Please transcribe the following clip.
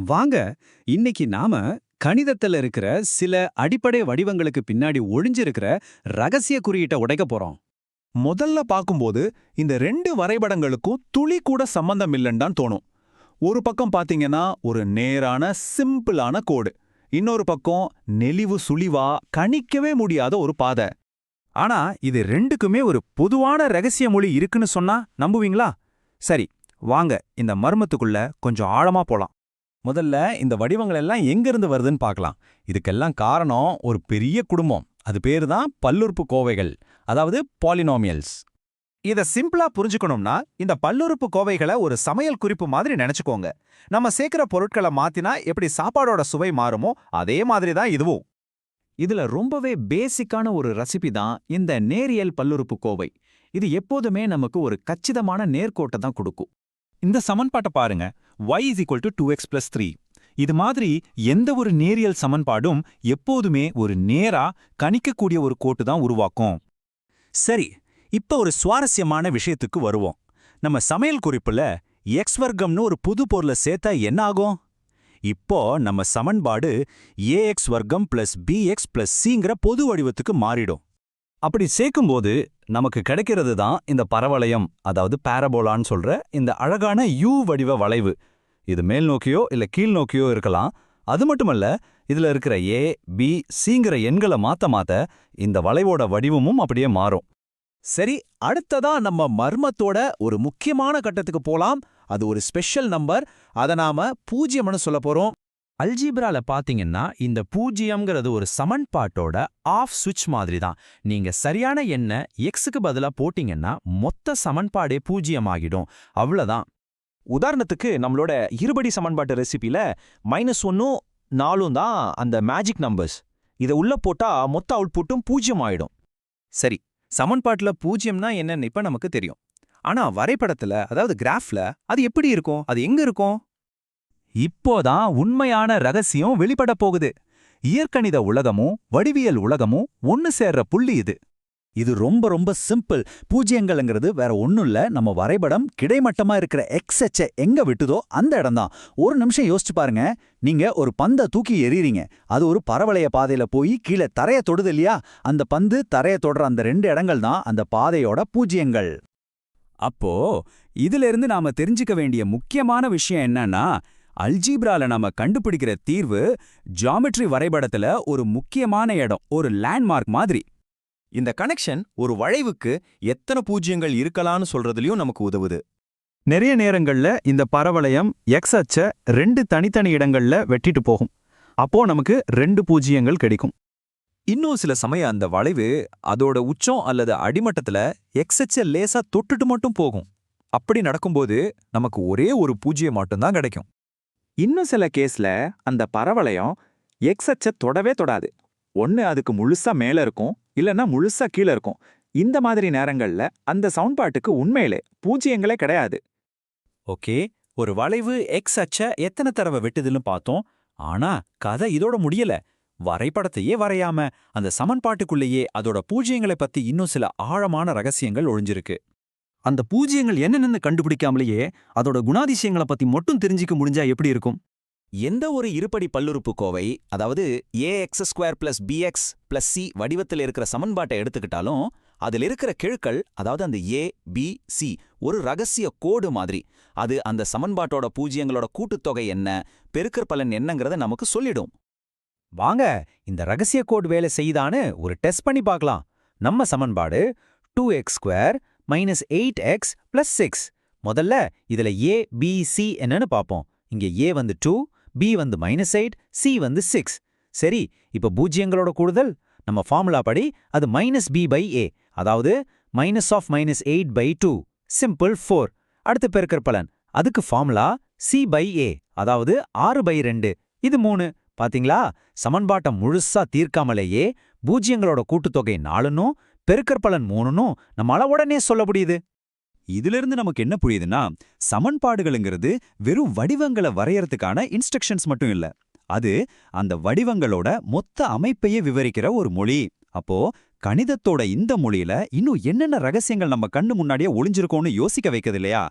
வாங்க இன்னைக்கு நாம கணிதத்துல இருக்கிற சில அடிப்படை வடிவங்களுக்கு பின்னாடி ஒளிஞ்சிருக்கிற ரகசிய குறியீட்டை உடைக்க போறோம். முதல்ல பார்க்கும்போது இந்த ரெண்டு வரைபடங்களுக்கும் துளி கூட சம்பந்தம் இல்லைன்னு தான் தோணும். ஒரு பக்கம் பாத்தீங்கன்னா ஒரு நேரான சிம்பிளான கோடு, இன்னொரு பக்கம் நெளிவு சுழிவா கணிக்கவே முடியாத ஒரு பாதை. ஆனா இது ரெண்டுக்குமே ஒரு பொதுவான ரகசிய மொழி இருக்குன்னு சொன்னா நம்புவீங்களா? சரி, வாங்க இந்த மர்மத்துக்குள்ள கொஞ்சம் ஆழமா போலாம். முதல்ல இந்த வடிவங்கள் எல்லாம் எங்கிருந்து வருதுன்னு பார்க்கலாம். இதுக்கெல்லாம் காரணம் ஒரு பெரிய குடும்பம். அது பேரு தான் பல்லுறுப்புக்கோவைகள், அதாவது பாலினாமியல்ஸ். இத சிம்பிளா புரிஞ்சுக்கணும்னா இந்த பல்லுறுப்புக்கோவைகளை ஒரு சமையல் குறிப்பு மாதிரி நினைச்சுக்கோங்க. நம்ம சேர்க்கிற பொருட்களை மாத்தினா எப்படி சாப்பாடோட சுவை மாறுமோ அதே மாதிரி தான் இதுவும். இதுல ரொம்பவே பேசிக்கான ஒரு ரெசிபி தான் இந்த நேரியல் பல்லுறுப்புக்கோவை. இது எப்போதுமே நமக்கு ஒரு கச்சிதமான நேர்கோட்டை தான் கொடுக்கும். இந்த சமன்பாட்டை பாருங்க, y = 2x + 3. இது மாதிரி எந்த ஒரு நேரியல் சமன்பாடும் எப்போதுமே ஒரு நேரா கணிக்கக்கூடிய ஒரு கோட்டு தான் உருவாக்கும். சரி, இப்ப ஒரு சுவாரஸ்யமான விஷயத்துக்கு வருவோம். நம்ம சமையல் குறிப்புல x வர்க்கம்னு ஒரு புது பொருளை சேர்த்தா என்ன ஆகும்? இப்போ நம்ம சமன்பாடு ax வர்க்கம் + bx + cங்கிற பொது வடிவத்துக்கு மாறிடும். அப்படி சேர்க்கும்போது நமக்கு கிடைக்கிறது தான் இந்த பரவளையம், அதாவது பாரபோலான்னு சொல்ற இந்த அழகான யூ வடிவ வளைவு. இது மேல் நோக்கியோ இல்ல கீழ் நோக்கியோ இருக்கலாம். அது மட்டுமல்ல, இதுல இருக்கிற ஏ பி சிங்கிற எண்களை மாத்த இந்த வளைவோட வடிவமும் அப்படியே மாறும். சரி, அடுத்ததா நம்ம மர்மத்தோட ஒரு முக்கியமான கட்டத்துக்கு போலாம். அது ஒரு ஸ்பெஷல் நம்பர். அதை நாம பூஜ்யம்னு சொல்ல போறோம். அல்ஜீப்ரால பாத்தீங்கன்னா இந்த பூஜ்யம்ங்கிறது ஒரு சமன்பாட்டோட ஆஃப் சுவிட்ச் மாதிரி தான். நீங்க சரியான எண்ணை எக்ஸுக்கு பதிலா போட்டீங்கன்னா மொத்த சமன்பாடே பூஜ்யமாகிடும். அவ்வளவுதான். உதாரணத்துக்கு நம்மளோட இருபடி சமன்பாட்டு ரெசிபில -1ம் 4ம் தான் அந்த மேஜிக் நம்பர்ஸ். இதை உள்ள போட்டா மொத்த அவுட்புட்டும் பூஜ்யம் ஆயிடும். சரி, சமன்பாட்டுல பூஜ்யம்னா என்னன்னு இப்ப நமக்கு தெரியும். ஆனா வரைபடத்துல, அதாவது கிராஃப்ல அது எப்படி இருக்கும்? அது எங்க இருக்கும்? இப்போதான் உண்மையான ரகசியம் வெளிப்பட போகுது. இயற்கணித உலகமும் வடிவியல் உலகமும் ஒன்னு சேர்ற புள்ளி இது. இது ரொம்ப ரொம்ப சிம்பிள். பூஜ்யங்கள்ங்கிறது வேற ஒன்னும் இல்ல, நம்ம வரைபடம் கிடைமட்டமா இருக்கிற எக்ஸ் அச்சை எங்க விட்டுதோ அந்த இடம்தான். ஒரு நிமிஷம் யோசிச்சு பாருங்க. நீங்க ஒரு பந்தை தூக்கி எறிறீங்க. அது ஒரு பரவளைய பாதையில போய் கீழே தரைய தொடுது இல்லையா? அந்த பந்து தரைய தொடர அந்த 2 இடங்கள் தான் அந்த பாதையோட பூஜ்யங்கள். அப்போ இதுல இருந்து நாம தெரிஞ்சுக்க வேண்டிய முக்கியமான விஷயம் என்னன்னா, அல்ஜீப்ரால நாம கண்டுபிடிக்கிற தீர்வு ஜியாமெட்ரி வரைபடத்துல ஒரு முக்கியமான இடம், ஒரு லேண்ட்மார்க் மாதிரி. இந்த கனெக்ஷன் ஒரு வளைவுக்கு எத்தனை பூஜ்யங்கள் இருக்கலாம்னு சொல்றதுலயும் நமக்கு உதவுது. நிறைய நேரங்கள்ல இந்த பரவளையம் எக்ஸ் அச்ச 2 தனித்தனி இடங்கள்ல வெட்டிட்டு போகும். அப்போ நமக்கு 2 பூஜ்யங்கள் கிடைக்கும். இன்னும் சில சமயம் அந்த வளைவு அதோட உச்சம் அல்லது அடிமட்டத்துல எக்ஸ் அச்ச லேசா தொட்டுட்டு மட்டும் போகும். அப்படி நடக்கும்போது நமக்கு ஒரே ஒரு பூஜ்யம் மட்டும்தான் கிடைக்கும். இன்னும் சில கேஸ்ல அந்த பரவளையம் எக்ஸ் அச்ச தொடவே தொடாது. ஒன்னு அதுக்கு முழுசா மேல இருக்கும், இல்லைன்னா முழுசா கீழே இருக்கும். இந்த மாதிரி நேரங்கள்ல அந்த சவுண்ட்பாட்டுக்கு உண்மையிலே பூஜ்யங்களே கிடையாது. ஓகே, ஒரு வளைவு எக்ஸ் அச்ச எத்தனை தடவை வெட்டுதுன்னு பார்த்தோம். ஆனா கதை இதோட முடியல. வரைபடத்தையே வரையாம அந்த சமன்பாட்டுக்குள்ளேயே அதோட பூஜ்யங்களை பத்தி இன்னும் சில ஆழமான ரகசியங்கள் ஒழிஞ்சிருக்கு. அந்த பூஜ்யங்கள் என்னென்னு கண்டுபிடிக்காமலேயே அதோட குணாதிசயங்களை பத்தி மட்டும் தெரிஞ்சிக்க முடிஞ்சா எப்படி இருக்கும்? எந்த ஒரு இருபடி பல்லுறுப்புக்கோவை, அதாவது ax² + bx + c வடிவத்தில் இருக்கிற சமன்பாட்டை எடுத்துக்கிட்டாலும் அதில் இருக்கிற கெழுக்கள், அதாவது அந்த a b c ஒரு ரகசிய கோடு மாதிரி. அது அந்த சமன்பாட்டோட பூஜ்யங்களோட கூட்டுத்தொகை என்ன, பெருக்கற்பலன் என்னங்கிறத நமக்கு சொல்லிடும். வாங்க இந்த ரகசிய கோடு வேலை செய்தான்னு ஒரு டெஸ்ட் பண்ணி பார்க்கலாம். நம்ம சமன்பாடு 2x² - 8x + 6. முதல்ல இதுல a b c என்னன்னு பார்ப்போம். இங்க a வந்து 2, b வந்து -8, c வந்து 6. சரி, இப்ப பூஜ்யங்களோட கூடுதல் நம்ம ஃபார்முலா படி அது -b/a, அதாவது -8/2. சிம்பிள் 4. அடுத்து பெருக்கற்பலன், அதுக்கு ஃபார்முலா c/a, அதாவது 6/2. இது 3. பாத்தீங்களா? சமன்பாட்டை முழுசா தீர்க்காமலேயே பூஜ்யங்களோட கூட்டுத்தொகை 4ன்னும் பெருக்கற்பலன் 3ன்னும் நம்மளால உடனே சொல்ல முடியுது. இதிலிருந்து நமக்கு என்ன புரியுதுன்னா, சமன்பாடுகளுங்கிறது வெறும் வடிவங்களை வரையறதுக்கான இன்ஸ்ட்ரக்ஷன்ஸ் மட்டும் இல்ல. அது அந்த வடிவங்களோட மொத்த அமைப்பையே விவரிக்கிற ஒரு மொழி. அப்போ கணிதத்தோட இந்த மொழியில இன்னும் என்னென்ன ரகசியங்கள் நம்ம கண்ணு முன்னாடியே ஒளிஞ்சிருக்கோன்னு யோசிக்க வைக்குது இல்லையா?